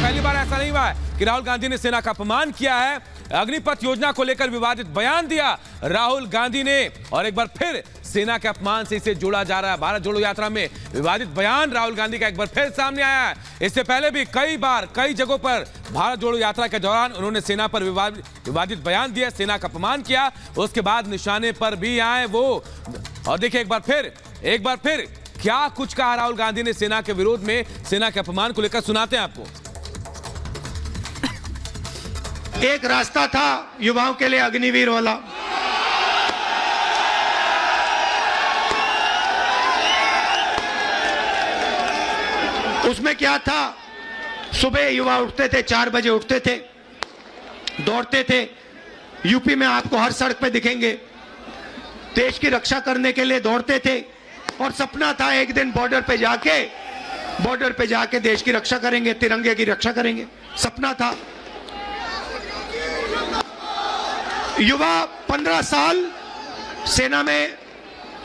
पहली बार ऐसा नहीं हुआ है कि राहुल गांधी ने सेना का अपमान किया है। अग्निपथ योजना को लेकर विवादित बयान दिया राहुल गांधी ने और एक बार फिर सेना के अपमान से इसे जोड़ा जा रहा है। भारत जोड़ो यात्रा में विवादित बयान राहुल गांधी का एक बार फिर सामने आया है। इससे पहले भी कई बार कई जगहों पर भारत जोड़ो यात्रा के दौरान उन्होंने सेना पर विवादित बयान दिया, सेना का अपमान किया, उसके बाद निशाने पर भी आए वो। और देखिए एक बार फिर क्या कुछ कहा राहुल गांधी ने सेना के विरोध में, सेना के अपमान को लेकर, सुनाते हैं आपको। एक रास्ता था युवाओं के लिए अग्निवीर वाला, उसमें क्या था, सुबह युवा उठते थे, 4 बजे उठते थे, दौड़ते थे। यूपी में आपको हर सड़क पे दिखेंगे, देश की रक्षा करने के लिए दौड़ते थे और सपना था एक दिन बॉर्डर पे जाके देश की रक्षा करेंगे, तिरंगे की रक्षा करेंगे, सपना था। युवा 15 साल सेना में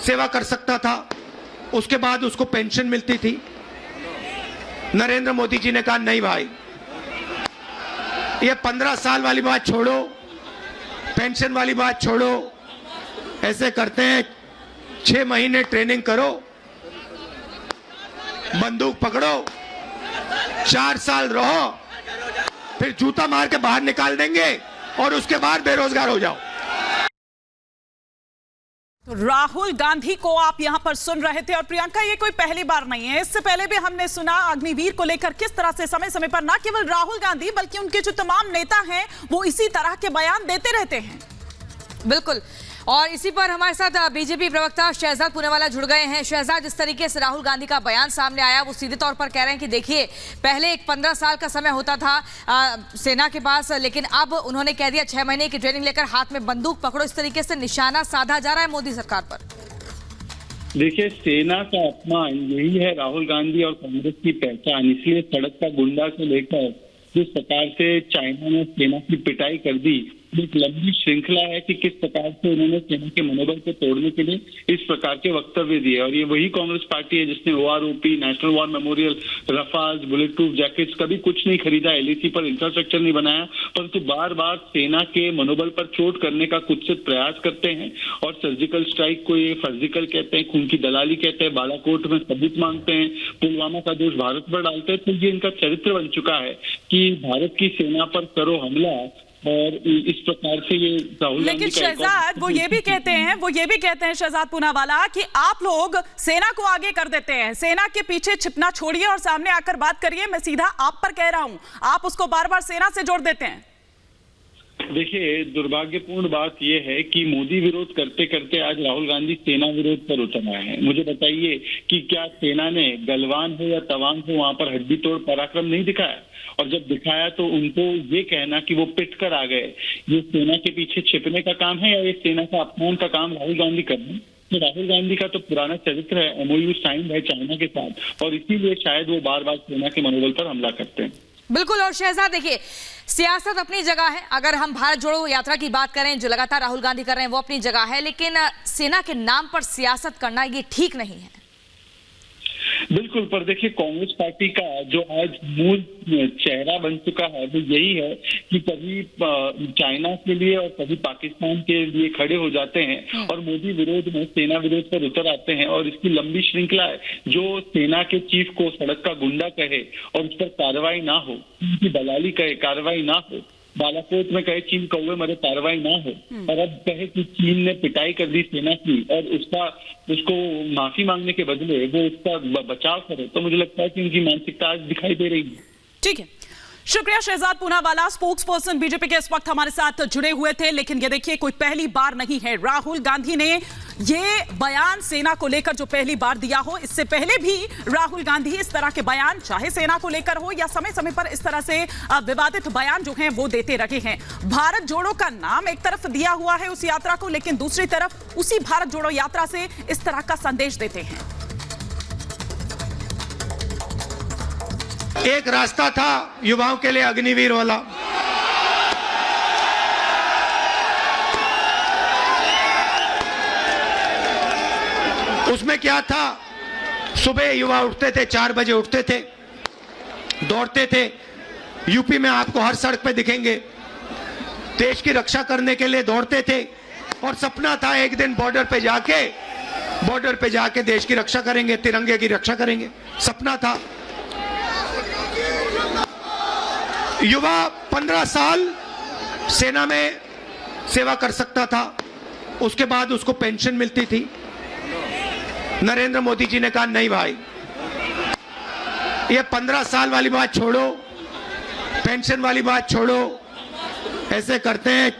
सेवा कर सकता था, उसके बाद उसको पेंशन मिलती थी। नरेंद्र मोदी जी ने कहा नहीं भाई, ये 15 साल वाली बात छोड़ो, पेंशन वाली बात छोड़ो, ऐसे करते हैं 6 महीने ट्रेनिंग करो, बंदूक पकड़ो, 4 साल रहो, फिर जूता मार के बाहर निकाल देंगे और उसके बाद बेरोजगार हो जाओ। तो राहुल गांधी को आप यहां पर सुन रहे थे। और प्रियंका, ये कोई पहली बार नहीं है, इससे पहले भी हमने सुना अग्निवीर को लेकर किस तरह से समय समय पर न केवल राहुल गांधी बल्कि उनके जो तमाम नेता हैं वो इसी तरह के बयान देते रहते हैं। बिल्कुल, और इसी पर हमारे साथ बीजेपी प्रवक्ता शहजाद पूनावाला जुड़ गए हैं। शहजाद, जिस तरीके से राहुल गांधी का बयान सामने आया, वो सीधे तौर पर कह रहे हैं कि देखिए, पहले एक 15 साल का समय होता था सेना के पास, लेकिन अब उन्होंने कह दिया 6 महीने की ट्रेनिंग लेकर हाथ में बंदूक पकड़ो। इस तरीके से निशाना साधा जा रहा है मोदी सरकार पर। देखिए, सेना का अपमान यही है राहुल गांधी और कांग्रेस की पहचान। इसलिए सड़क का गुंडा से लेकर जिस प्रकार से चाइना ने सेना की पिटाई कर दी, एक लंबी श्रृंखला है कि किस प्रकार से उन्होंने सेना के मनोबल को तोड़ने के लिए इस प्रकार के वक्तव्य दिए। और ये वही कांग्रेस पार्टी है जिसने OROP, national war memorial, Rafales, bulletproof jackets कभी कुछ नहीं खरीदा, LAC पर इंफ्रास्ट्रक्चर नहीं बनाया, परंतु बार बार सेना के मनोबल पर चोट करने का कुत्सित प्रयास करते हैं। और सर्जिकल स्ट्राइक को ये सर्जिकल कहते हैं, खून की दलाली कहते हैं, बालाकोट में सबूत मांगते हैं, पुलवामा का दोष भारत पर डालते हैं। तो ये इनका चरित्र बन चुका है कि भारत की सेना पर करो हमला, और इस प्रकार से ये राहुल गांधी। लेकिन शहजाद, वो ये भी कहते हैं शहजाद पूनावाला कि आप लोग सेना को आगे कर देते हैं, सेना के पीछे छिपना छोड़िए और सामने आकर बात करिए। मैं सीधा आप पर कह रहा हूं, आप उसको बार बार सेना से जोड़ देते हैं। देखिए, दुर्भाग्यपूर्ण बात यह है कि मोदी विरोध करते करते आज राहुल गांधी सेना विरोध पर उतर आए हैं। मुझे बताइए कि क्या सेना ने गलवान हो या तवांग हो वहां पर हड्डी तोड़ पराक्रम नहीं दिखाया? और जब दिखाया तो उनको ये कहना कि वो पिट कर आ गए, ये सेना के पीछे छिपने का काम है या ये सेना का अपमान का काम राहुल गांधी कर रहे हैं? तो राहुल गांधी का तो पुराना चरित्र है, MOU साइन है चाइना के साथ, और इसीलिए शायद वो बार बार सेना के मनोबल पर हमला करते हैं। बिल्कुल। और शहजाद, देखिए, सियासत अपनी जगह है। अगर हम भारत जोड़ो यात्रा की बात करें जो लगातार राहुल गांधी कर रहे हैं, वो अपनी जगह है, लेकिन सेना के नाम पर सियासत करना ये ठीक नहीं है। बिल्कुल, पर देखिए, कांग्रेस पार्टी का जो आज मूल चेहरा बन चुका है वो यही है कि कभी चाइना के लिए और कभी पाकिस्तान के लिए खड़े हो जाते हैं और मोदी विरोध में, सेना विरोध पर उतर आते हैं। और इसकी लंबी श्रृंखला है, जो सेना के चीफ को सड़क का गुंडा कहे और उस पर कार्रवाई ना हो, उनकी दलाली कहे, कार्रवाई ना हो, बालाकोट में कहे चीन कौवे मरे, कार्रवाई ना हो, और अब कहे कि चीन ने पिटाई कर दी सेना की और उसको माफी मांगने के बदले वो उसका बचाव करे, तो मुझे लगता है कि उनकी मानसिकता आज दिखाई दे रही है। ठीक है, शुक्रिया Shehzad Poonawalla, spokesperson BJP के इस वक्त हमारे साथ जुड़े हुए थे। लेकिन ये देखिए, कोई पहली बार नहीं है राहुल गांधी ने ये बयान सेना को लेकर जो पहली बार दिया हो। इससे पहले भी राहुल गांधी इस तरह के बयान, चाहे सेना को लेकर हो या समय समय पर इस तरह से विवादित बयान जो हैं वो देते रहे हैं। भारत जोड़ो का नाम एक तरफ दिया हुआ है उस यात्रा को, लेकिन दूसरी तरफ उसी भारत जोड़ो यात्रा से इस तरह का संदेश देते हैं। एक रास्ता था युवाओं के लिए अग्निवीर वाला, उसमें क्या था, सुबह युवा उठते थे, 4 बजे उठते थे, दौड़ते थे, यूपी में आपको हर सड़क पे दिखेंगे। देश की रक्षा करने के लिए दौड़ते थे और सपना था एक दिन बॉर्डर पे जाके देश की रक्षा करेंगे, तिरंगे की रक्षा करेंगे, सपना था। युवा 15 साल सेना में सेवा कर सकता था, उसके बाद उसको पेंशन मिलती थी। नरेंद्र मोदी जी ने कहा नहीं भाई, ये 15 साल वाली बात छोड़ो, पेंशन वाली बात छोड़ो, ऐसे करते हैं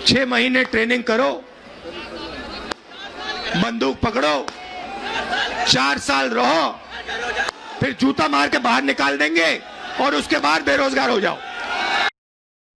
6 महीने ट्रेनिंग करो, बंदूक पकड़ो, 4 साल रहो, फिर जूता मार के बाहर निकाल देंगे और उसके बाद बेरोजगार हो जाओ।